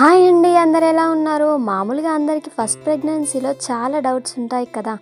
Hi అండి, అందరు ఎలా ఉన్నారు? మామూలుగా అందరికీ ఫస్ట్ ప్రెగ్నెన్సీలో చాలా డౌట్స్ ఉంటాయి కదా.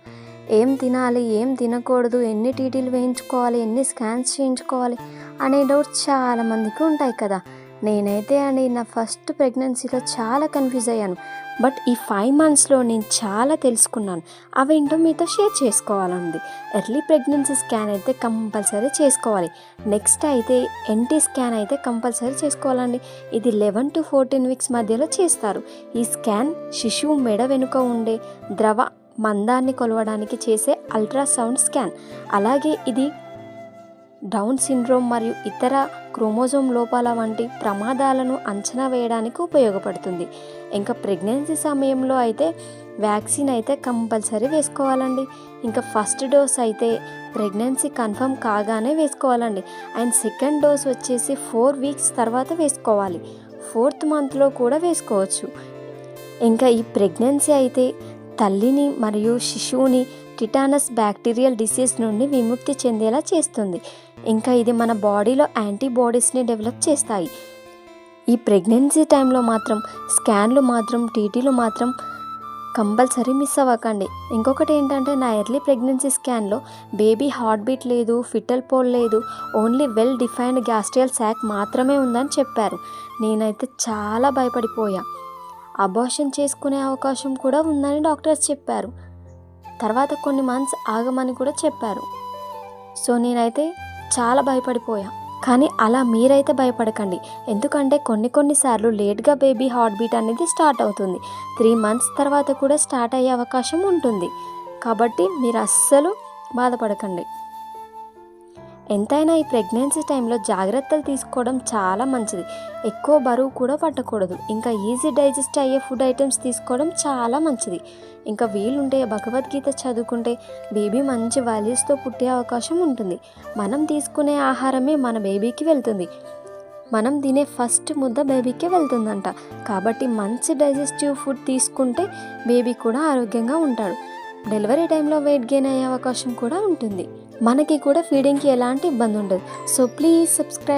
ఏం తినాలి, ఏం తినకూడదు, ఎన్ని టీటీలు వేయించుకోవాలి, ఎన్ని స్కాన్స్ చేయించుకోవాలి అనే డౌట్స్ చాలామందికి ఉంటాయి కదా. నేనైతే నా ఫస్ట్ ప్రెగ్నెన్సీలో చాలా కన్ఫ్యూజ్ అయ్యాను. బట్ ఈ 5 monthsలో నేను చాలా తెలుసుకున్నాను. అవేంటో మీతో షేర్ చేసుకోవాలండి. ఎర్లీ ప్రెగ్నెన్సీ స్కాన్ అయితే కంపల్సరీ చేసుకోవాలి. నెక్స్ట్ అయితే ఎన్టీ స్కాన్ అయితే కంపల్సరీ చేసుకోవాలండి. ఇది 11 to 14 weeks మధ్యలో చేస్తారు. ఈ స్కాన్ శిశువు మెడ వెనుక ఉండే ద్రవ మందాన్ని కొలవడానికి చేసే అల్ట్రాసౌండ్ స్కాన్. అలాగే ఇది డౌన్ సిండ్రోమ్ మరియు ఇతర క్రోమోజోమ్ లోపాల వంటి ప్రమాదాలను అంచనా వేయడానికి ఉపయోగపడుతుంది. ఇంకా ప్రెగ్నెన్సీ సమయంలో అయితే వ్యాక్సిన్ అయితే కంపల్సరీ వేసుకోవాలండి. ఇంకా ఫస్ట్ డోస్ అయితే ప్రెగ్నెన్సీ కన్ఫర్మ్ కాగానే వేసుకోవాలండి. అండ్ సెకండ్ డోస్ వచ్చేసి 4 weeks తర్వాత వేసుకోవాలి. 4th monthలో కూడా వేసుకోవచ్చు. ఇంకా ఈ ప్రెగ్నెన్సీ అయితే తల్లిని మరియు శిశువుని టిటానస్ బ్యాక్టీరియల్ డిసీజ్ నుండి విముక్తి చెందేలా చేస్తుంది. ఇంకా ఇది మన బాడీలో యాంటీబాడీస్ని డెవలప్ చేస్తాయి. ఈ ప్రెగ్నెన్సీ టైంలో మాత్రం స్కాన్లు మాత్రం టీటీలు మాత్రం కంపల్సరీ మిస్ అవ్వకండి. ఇంకొకటి ఏంటంటే, నా ఎర్లీ ప్రెగ్నెన్సీ స్కాన్లో బేబీ హార్ట్ బీట్ లేదు, ఫిటల్ పోల్ లేదు, ఓన్లీ వెల్ డిఫైన్డ్ గ్యాస్ట్రియల్ శాక్ మాత్రమే ఉందని చెప్పారు. నేనైతే చాలా భయపడిపోయా. అబార్షన్ చేసుకునే అవకాశం కూడా ఉందని డాక్టర్స్ చెప్పారు. తర్వాత కొన్ని మంత్స్ ఆగమని కూడా చెప్పారు. సో నేనైతే చాలా భయపడిపోయా. కానీ అలా మీరైతే భయపడకండి. ఎందుకంటే కొన్నిసార్లు లేట్గా బేబీ హార్ట్ బీట్ అనేది స్టార్ట్ అవుతుంది. 3 months తర్వాత కూడా స్టార్ట్ అయ్యే అవకాశం ఉంటుంది. కాబట్టి మీరు అస్సలు బాధపడకండి. ఎంతైనా ఈ ప్రెగ్నెన్సీ టైంలో జాగ్రత్తలు తీసుకోవడం చాలా మంచిది. ఎక్కువ బరువు కూడా పట్టకూడదు. ఇంకా ఈజీ డైజెస్ట్ అయ్యే ఫుడ్ ఐటమ్స్ తీసుకోవడం చాలా మంచిది. ఇంకా వీలుంటే భగవద్గీత చదువుకుంటే బేబీ మంచి వాల్యూస్తో పుట్టే అవకాశం ఉంటుంది. మనం తీసుకునే ఆహారమే మన బేబీకి వెళ్తుంది. మనం తినే ఫస్ట్ ముద్ద బేబీకే వెళ్తుందంట. కాబట్టి మంచి డైజెస్టివ్ ఫుడ్ తీసుకుంటే బేబీ కూడా ఆరోగ్యంగా ఉంటాడు. డెలివరీ టైంలో వెయిట్ గెయిన్ అయ్యే అవకాశం కూడా ఉంటుంది. మనకి కూడా ఫీడింగ్కి ఎలాంటి ఇబ్బంది ఉండదు. So please subscribe.